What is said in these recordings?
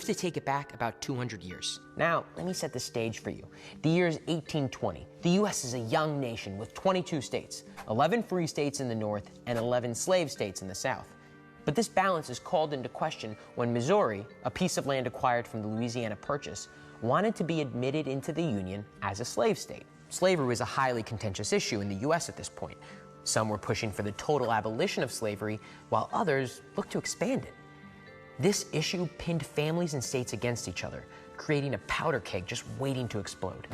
to take it back about 200 years. Now, let me set the stage for you. The year is 1820. The U.S. is a young nation with 22 states, 11 free states in the north and 11 slave states in the south. But this balance is called into question when Missouri, a piece of land acquired from the Louisiana Purchase, wanted to be admitted into the Union as a slave state. Slavery was a highly contentious issue in the U.S. at this point. Some were pushing for the total abolition of slavery, while others looked to expand it. This issue pinned families and states against each other, creating a powder keg just waiting to explode.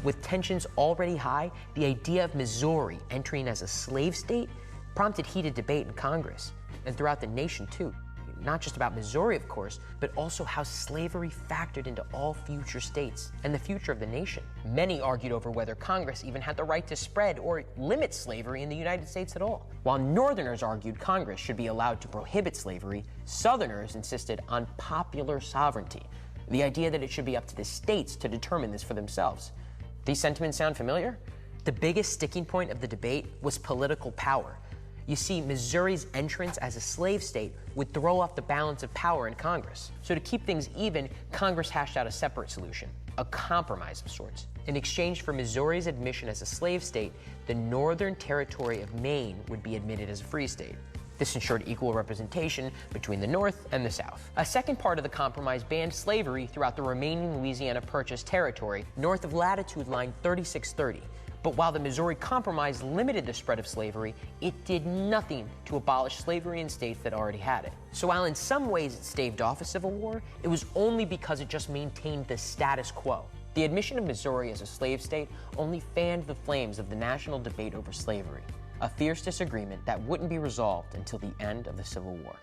With tensions already high, the idea of Missouri entering as a slave state prompted heated debate in Congress and throughout the nation too. Not just about Missouri, of course, but also how slavery factored into all future states and the future of the nation. Many argued over whether Congress even had the right to spread or limit slavery in the United States at all. While Northerners argued Congress should be allowed to prohibit slavery, Southerners insisted on popular sovereignty, the idea that it should be up to the states to determine this for themselves. These sentiments sound familiar? The biggest sticking point of the debate was political power. You see, Missouri's entrance as a slave state would throw off the balance of power in Congress. So to keep things even, Congress hashed out a separate solution, a compromise of sorts. In exchange for Missouri's admission as a slave state, the Northern Territory of Maine would be admitted as a free state. This ensured equal representation between the North and the South. A second part of the compromise banned slavery throughout the remaining Louisiana Purchase territory north of latitude line 3630. But while the Missouri Compromise limited the spread of slavery, it did nothing to abolish slavery in states that already had it. So while in some ways it staved off a civil war, it was only because it just maintained the status quo. The admission of Missouri as a slave state only fanned the flames of the national debate over slavery, a fierce disagreement that wouldn't be resolved until the end of the Civil War.